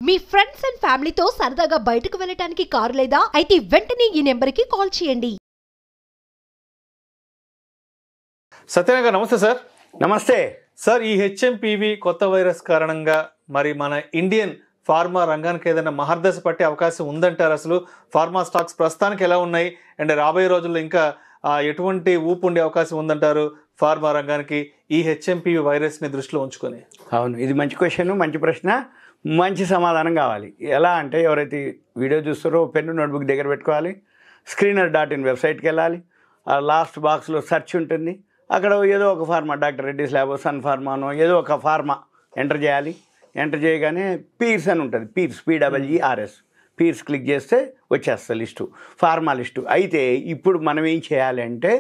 Me friends and ఫ్యామిలీతో సరదాగా బయటకు వెళ్ళటానికి కారు లేదా అయితే వెంటనే ఈ నెంబర్కి కాల్ చేయండి. సత్యనారాయణ గారు నమస్తే సార్. నమస్తే సార్, ఈ హెచ్ఎంపీవీ కొత్త వైరస్ కారణంగా మరి మన ఇండియన్ ఫార్మా రంగానికి ఏదైనా మహర్దశ పట్టే అవకాశం ఉందంటారు? అసలు ఫార్మా స్టాక్స్ ప్రస్తుతానికి ఎలా ఉన్నాయి అండ్ రాబోయే రోజుల్లో ఇంకా ఎటువంటి ఊపు ఉండే అవకాశం ఉందంటారు ఫార్మా రంగానికి ఈ హెచ్ఎంపీవీ వైరస్ని దృష్టిలో ఉంచుకొని? అవును, ఇది మంచి క్వశ్చన్, మంచి ప్రశ్న, మంచి సమాధానం కావాలి. ఎలా అంటే ఎవరైతే వీడియో చూస్తారో పెన్ను నోట్బుక్ దగ్గర పెట్టుకోవాలి, screener.in వెబ్సైట్కి వెళ్ళాలి, ఆ లాస్ట్ బాక్స్లో సెర్చ్ ఉంటుంది, అక్కడ ఏదో ఒక pharma, doctor Reddy's lab, sun ఫార్మానో ఏదో ఒక ఫార్మా ఎంటర్ చేయాలి. ఎంటర్ చేయగానే పీర్స్ అని ఉంటుంది, పీర్స్ PEERS, పీర్స్ క్లిక్ చేస్తే వచ్చేస్తుంది లిస్టు, ఫార్మా లిస్టు. అయితే ఇప్పుడు మనం ఏం చేయాలి అంటే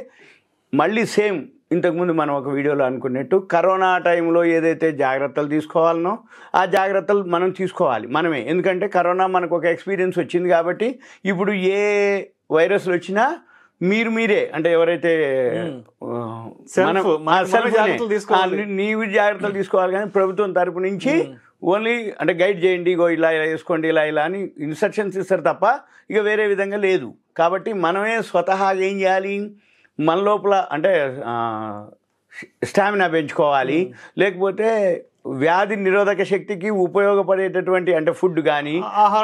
మళ్ళీ సేమ్ ఇంతకుముందు మనం ఒక వీడియోలో అనుకున్నట్టు కరోనా టైంలో ఏదైతే జాగ్రత్తలు తీసుకోవాలనో ఆ జాగ్రత్తలు మనం తీసుకోవాలి మనమే. ఎందుకంటే కరోనా మనకు ఒక ఎక్స్పీరియన్స్ వచ్చింది కాబట్టి ఇప్పుడు ఏ వైరస్లు వచ్చినా మీరే అంటే ఎవరైతే నీవు జాగ్రత్తలు తీసుకోవాలి, కానీ ప్రభుత్వం తరపు నుంచి ఓన్లీ అంటే గైడ్ చేయండి, ఇగో ఇలా ఇలా వేసుకోండి, ఇలా ఇలా అని ఇన్స్ట్రక్షన్స్ ఇస్తారు తప్ప ఇక వేరే విధంగా లేదు. కాబట్టి మనమే స్వతహా ఏం చేయాలి, మన లోపల అంటే స్టామినా పెంచుకోవాలి, లేకపోతే వ్యాధి నిరోధక శక్తికి ఉపయోగపడేటటువంటి అంటే ఫుడ్ కానీ ఆహార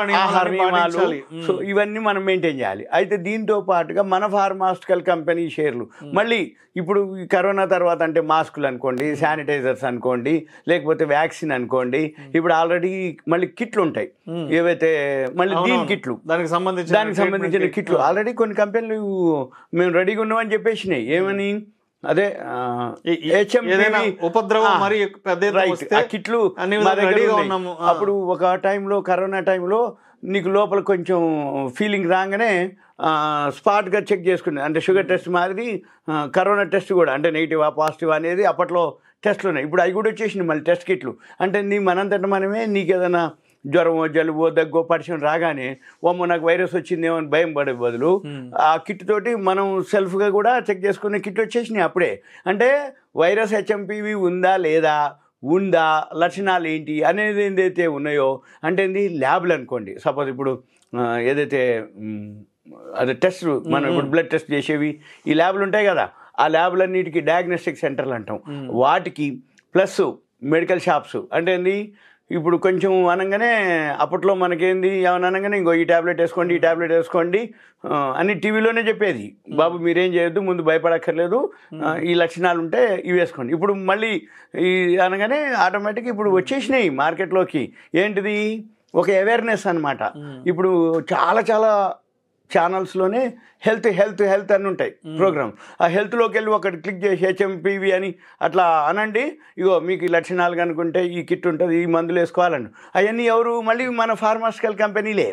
నియమాలు, సో ఇవన్నీ మనం మెయింటైన్ చేయాలి. అయితే దీంతో పాటుగా మన ఫార్మాస్యూటికల్ కంపెనీ షేర్లు మళ్ళీ ఇప్పుడు ఈ కరోనా తర్వాత అంటే మాస్కులు అనుకోండి, శానిటైజర్స్ అనుకోండి, లేకపోతే వ్యాక్సిన్ అనుకోండి, ఇప్పుడు ఆల్రెడీ మళ్ళీ కిట్లు ఉంటాయి ఏవైతే మళ్ళీ దీని కిట్లు దానికి సంబంధించిన కిట్లు ఆల్రెడీ కొన్ని కంపెనీలు మేము రెడీగా ఉన్నామని చెప్పేసినాయి. ఏమని అదే ఉపద్రవం మరి కిట్లు అప్పుడు ఒక టైంలో కరోనా టైంలో నీకు లోపల కొంచెం ఫీలింగ్ రాగానే స్పాట్గా చెక్ చేసుకునే అంటే షుగర్ టెస్ట్ మాదిరి కరోనా టెస్ట్ కూడా అంటే నెగిటివా పాజిటివా అనేది అప్పట్లో టెస్ట్లు ఉన్నాయి. ఇప్పుడు అవి కూడా వచ్చేసినాయి మళ్ళీ టెస్ట్ కిట్లు. అంటే మనంతట మనమే నీకు ఏదైనా జ్వరమో జలుబో దగ్గో పరిచయం రాగానే ఓమ్మో నాకు వైరస్ వచ్చిందేమో అని భయం పడే బదులు ఆ కిట్ తోటి మనం సెల్ఫ్గా కూడా చెక్ చేసుకునే కిట్ వచ్చేసినాయి అప్పుడే. అంటే వైరస్ హెచ్ఎంపీవీ ఉందా లేదా, ఉందా, లక్షణాలు ఏంటి అనేది ఏదైతే ఉన్నాయో అంటే ఏంది ల్యాబ్లు అనుకోండి. సపోజ్ ఇప్పుడు ఏదైతే అదే టెస్ట్ మనం ఇప్పుడు బ్లడ్ టెస్ట్ చేసేవి ఈ ల్యాబ్లు ఉంటాయి కదా, ఆ ల్యాబ్లన్నిటికీ డయాగ్నోస్టిక్ సెంటర్లు అంటాం, వాటికి ప్లస్ మెడికల్ షాప్స్ అంటే ఏంది ఇప్పుడు కొంచెం అనగానే అప్పట్లో మనకేంది ఏమని అనగానే ఇంకో ఈ ట్యాబ్లెట్ వేసుకోండి, ఈ ట్యాబ్లెట్ వేసుకోండి అని టీవీలోనే చెప్పేది. బాబు మీరేం చేయొద్దు, ముందు భయపడక్కర్లేదు, ఈ లక్షణాలు ఉంటే ఇవి వేసుకోండి. ఇప్పుడు మళ్ళీ ఈ అనగానే ఆటోమేటిక్గా ఇప్పుడు వచ్చేసినాయి మార్కెట్లోకి. ఏంటిది ఒక అవేర్నెస్ అనమాట. ఇప్పుడు చాలా ఛానల్స్లోనే హెల్త్ హెల్త్ హెల్త్ అని ఉంటాయి ప్రోగ్రామ్. ఆ హెల్త్లోకి వెళ్ళి ఒకటి క్లిక్ చేసి హెచ్ఎంపీవీ అని అట్లా అనండి, ఇగో మీకు ఈ లక్షణాలు కనుకుంటే ఈ కిట్ ఉంటుంది, ఈ మందులు వేసుకోవాలని. అవన్నీ ఎవరు మళ్ళీ మన ఫార్మాస్యూటికల్ కంపెనీలే,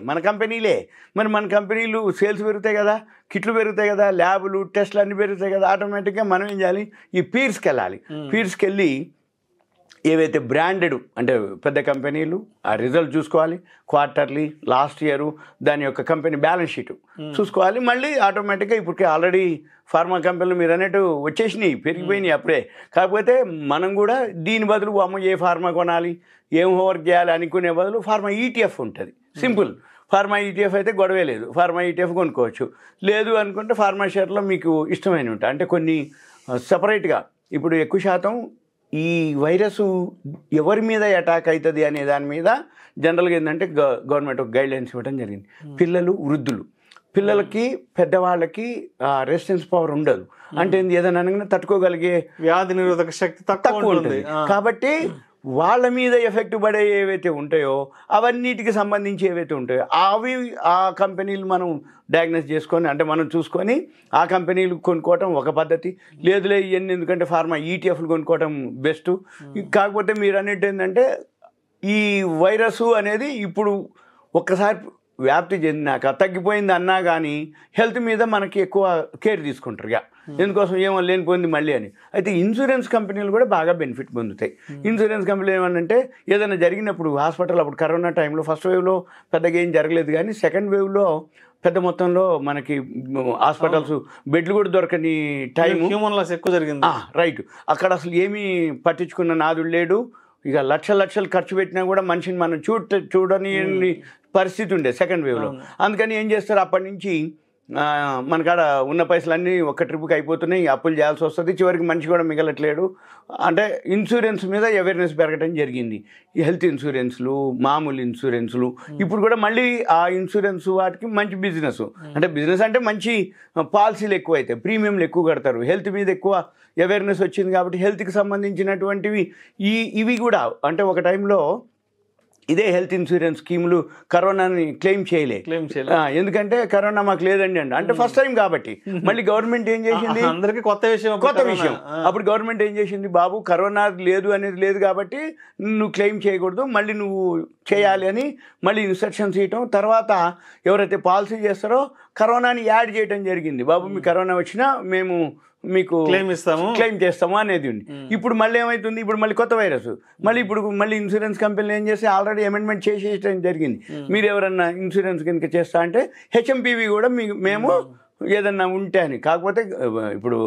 మరి మన కంపెనీలు సేల్స్ పెరుగుతాయి కదా, కిట్లు పెరుగుతాయి కదా, ల్యాబులు టెస్ట్లు అన్నీ పెరుగుతాయి కదా, ఆటోమేటిక్గా మనం ఏం చేయాలి, ఈ పీర్స్కి వెళ్ళాలి. పీర్స్కి వెళ్ళి ఏవైతే బ్రాండెడ్ అంటే పెద్ద కంపెనీలు ఆ రిజల్ట్ చూసుకోవాలి, క్వార్టర్లీ, లాస్ట్ ఇయర్ దాని యొక్క కంపెనీ బ్యాలెన్స్ షీట్ చూసుకోవాలి. మళ్ళీ ఆటోమేటిక్గా ఇప్పటికే ఆల్రెడీ ఫార్మా కంపెనీలు మీరు అన్నట్టు వచ్చేసినాయి, పెరిగిపోయినాయి అప్పుడే. కాకపోతే మనం కూడా దీని బదులు అమ్మ ఏ ఫార్మా కొనాలి, ఏం హోంవర్క్ చేయాలి అనుకునే బదులు ఫార్మా ETF ఉంటుంది, సింపుల్. ఫార్మా ETF అయితే గొడవే లేదు, ఫార్మా ETF కొనుక్కోవచ్చు. లేదు అనుకుంటే ఫార్మా షేర్లో మీకు ఇష్టమైన ఉంటాయి అంటే కొన్ని సపరేట్గా. ఇప్పుడు ఎక్కువ శాతం ఈ వైరస్ ఎవరి మీద అటాక్ అవుతుంది అనే దాని మీద జనరల్గా ఏంటంటే గవర్నమెంట్ ఒక గైడ్లైన్స్ ఇవ్వడం జరిగింది. పిల్లలు, వృద్ధులు, పిల్లలకి పెద్దవాళ్ళకి రెసిస్టెన్స్ పవర్ ఉండదు, అంటే ఏదైనా తట్టుకోగలిగే వ్యాధి నిరోధక శక్తి తక్కువ ఉంటుంది. కాబట్టి వాళ్ళ మీద ఎఫెక్ట్ పడే ఏవైతే ఉంటాయో అవన్నిటికి సంబంధించి ఏవైతే ఉంటాయో అవి ఆ కంపెనీలు మనం డయాగ్నోస్ చేసుకొని అంటే మనం చూసుకొని ఆ కంపెనీలు కొనుక్కోవటం ఒక పద్ధతి. లేదులే ఇవన్నీ ఎందుకంటే ఫార్మా ETFలు కొనుక్కోవటం బెస్ట్. కాకపోతే మీరు అన్నట్టు ఏంటంటే ఈ వైరస్ అనేది ఇప్పుడు ఒక్కసారి వ్యాప్తి చెందినాక తగ్గిపోయింది అన్నా కానీ హెల్త్ మీద మనకి ఎక్కువ కేర్ తీసుకుంటారు. ఎందుకోసం ఏమో లేనిపోయింది మళ్ళీ అని. అయితే ఇన్సూరెన్స్ కంపెనీలు కూడా బాగా బెనిఫిట్ పొందుతాయి. ఇన్సూరెన్స్ కంపెనీలు ఏమనంటే ఏదైనా జరిగినప్పుడు హాస్పిటల్ అప్పుడు కరోనా టైంలో ఫస్ట్ వేవ్లో పెద్దగా ఏం జరగలేదు, కానీ సెకండ్ వేవ్లో పెద్ద మొత్తంలో మనకి హాస్పిటల్స్ బెడ్లు కూడా దొరకని టైం, హ్యూమన్ లాస్ ఎక్కువ జరిగింది. రైట్. అక్కడ అసలు ఏమీ పట్టించుకున్న నాదుడు లేడు, ఇక లక్షలు ఖర్చు పెట్టినా కూడా మనిషిని మనం చూడని పరిస్థితి ఉండే సెకండ్ వేవ్లో. అందుకని ఏం చేస్తారు, అప్పటి నుంచి మన కాడ ఉన్న పైసలన్నీ ఒక్క ట్రిప్కి అయిపోతున్నాయి, అప్పులు చేయాల్సి వస్తుంది, చివరికి మనిషి కూడా మిగలట్లేడు. అంటే ఇన్సూరెన్స్ మీద అవేర్నెస్ పెరగడం జరిగింది. ఈ హెల్త్ ఇన్సూరెన్స్లు, మామూలు ఇన్సూరెన్స్లు, ఇప్పుడు కూడా మళ్ళీ ఆ ఇన్సూరెన్స్ వాటికి మంచి బిజినెస్. అంటే బిజినెస్ అంటే మంచి పాలసీలు ఎక్కువ అవుతాయి, ప్రీమియంలు ఎక్కువ కడతారు, హెల్త్ మీద ఎక్కువ అవేర్నెస్ వచ్చింది కాబట్టి హెల్త్కి సంబంధించినటువంటివి ఇవి కూడా. అంటే ఒక టైంలో ఇదే హెల్త్ ఇన్సూరెన్స్ స్కీములు కరోనాని క్లెయిమ్ చేయలే, ఎందుకంటే కరోనా మాకు లేదండి అంటే ఫస్ట్ టైం కాబట్టి. మళ్ళీ గవర్నమెంట్ ఏం చేసింది, అందరికీ కొత్త విషయం. అప్పుడు గవర్నమెంట్ ఏం చేసింది, బాబు కరోనా లేదు అనేది లేదు కాబట్టి నువ్వు క్లెయిమ్ చేయకూడదు, మళ్ళీ నువ్వు చేయాలి అని మళ్ళీ ఇన్స్ట్రక్షన్స్ ఇవ్వటం. తర్వాత ఎవరైతే పాలసీ చేస్తారో కరోనాని యాడ్ చేయడం జరిగింది. బాబు మీ కరోనా వచ్చినా మేము మీకు క్లెయిమ్ చేస్తాము అనేది ఉంది. ఇప్పుడు మళ్ళీ ఏమవుతుంది, ఇప్పుడు మళ్ళీ కొత్త వైరస్, మళ్ళీ ఇన్సూరెన్స్ కంపెనీలు ఏం చేసి ఆల్రెడీ అమెండ్మెంట్ చేసేయడం జరిగింది. మీరు ఎవరన్నా ఇన్సూరెన్స్ కనుక చేస్తా అంటే హెచ్ఎంపీవీ కూడా మేము ఏదన్నా ఉంటే అని. కాకపోతే ఇప్పుడు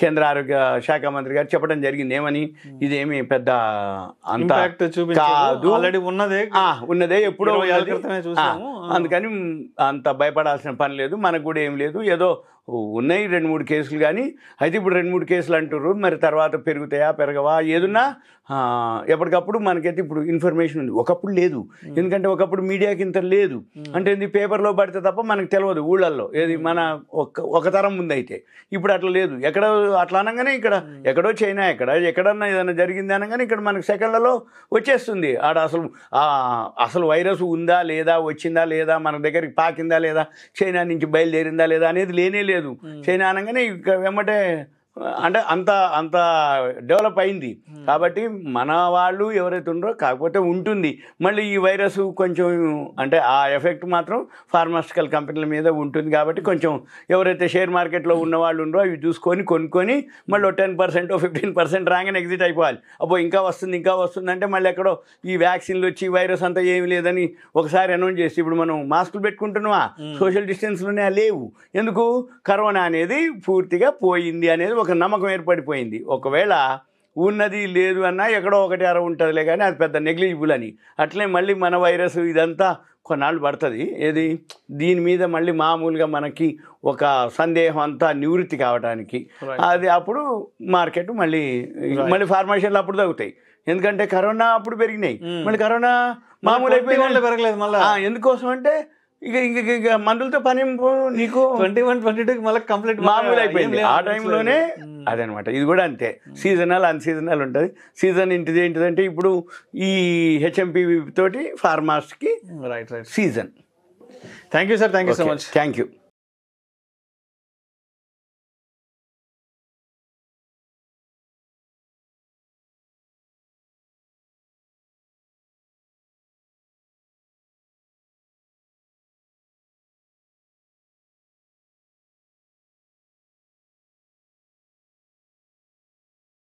కేంద్ర ఆరోగ్య శాఖ మంత్రి గారు చెప్పడం జరిగింది ఏమని, ఇదేమి పెద్ద అంత కాదు, ఉన్నదే ఎప్పుడో, అందుకని అంత భయపడాల్సిన పని లేదు, మనకు కూడా ఏం లేదు, ఏదో ఉన్నాయి 2-3 కేసులు కానీ. అయితే ఇప్పుడు 2-3 కేసులు అంటుర్రు, మరి తర్వాత పెరుగుతాయా పెరగవా ఏదున్నా ఎప్పటికప్పుడు మనకైతే ఇప్పుడు ఇన్ఫర్మేషన్ ఉంది. ఒకప్పుడు లేదు, ఎందుకంటే ఒకప్పుడు మీడియాకి ఇంత లేదు. అంటే ఇది పేపర్లో పడితే తప్ప మనకు తెలియదు ఊళ్ళల్లో, ఏది మన ఒక తరం ముందు అయితే. ఇప్పుడు అట్లా లేదు, ఎక్కడో అట్లా అనగానే ఇక్కడ ఎక్కడో చైనా ఎక్కడన్నా ఏదైనా జరిగింది అనగానే ఇక్కడ మనకు సెకండ్లలో వచ్చేస్తుంది. ఆడ అసలు వైరస్ ఉందా లేదా, వచ్చిందా లేదా, మన దగ్గరికి పాకిందా లేదా, చైనా నుంచి బయలుదేరిందా లేదా అనేది లేనే లేదు. చైనా అనగానే ఇక్కడ వెంబటే అంటే అంత డెవలప్ అయింది కాబట్టి మన వాళ్ళు ఎవరైతే ఉండరో, కాకపోతే ఉంటుంది మళ్ళీ ఈ వైరస్ కొంచెం, అంటే ఆ ఎఫెక్ట్ మాత్రం ఫార్మాస్యూటికల్ కంపెనీల మీద ఉంటుంది కాబట్టి కొంచెం ఎవరైతే షేర్ మార్కెట్లో ఉన్న వాళ్ళు ఉండరో అవి చూసుకొని కొనుక్కొని మళ్ళీ 10% 15% రాగానే ఎగ్జిట్ అయిపోవాలి. అబ్బో ఇంకా వస్తుంది అంటే మళ్ళీ ఎక్కడో ఈ వ్యాక్సిన్లు వచ్చి వైరస్ అంతా ఏమి లేదని ఒకసారి అనౌన్స్ చేసి, ఇప్పుడు మనం మాస్కులు పెట్టుకుంటున్నావా, సోషల్ డిస్టెన్స్లోనే లేవు, ఎందుకు కరోనా అనేది పూర్తిగా పోయింది అనేది ఒక నమ్మకం ఏర్పడిపోయింది. ఒకవేళ ఉన్నది లేదు అన్నా ఎక్కడో ఒకటి అర ఉంటుందిలే కానీ అది పెద్ద నెగ్లిజిబుల్ అని. అట్లే మళ్ళీ మన వైరస్ ఇదంతా కొన్నాళ్ళు పడుతుంది. ఏది దీని మీద మళ్ళీ మామూలుగా మనకి ఒక సందేహం అంతా నివృత్తి కావడానికి, అది అప్పుడు మార్కెట్ మళ్ళీ ఫార్మేషన్లు అప్పుడు తగ్గుతాయి. ఎందుకంటే కరోనా అప్పుడు పెరిగినాయి, మళ్ళీ కరోనా మామూలు అయిపోయింది పెరగలేదు మళ్ళీ. ఎందుకోసం అంటే ఇక మందులతో పని నీకు 21-22 మళ్ళీ కంప్లీట్ మామూలు అయిపోయింది ఆ టైంలోనే. అదనమాట, ఇది కూడా అంతే, సీజనల్ అన్సీజనల్ ఉంటుంది. సీజన్ ఏంటిదంటే ఇప్పుడు ఈ హెచ్ఎంపీ తోటి ఫార్మాస్కి season. Thank you sir, thank you so much. Thank you.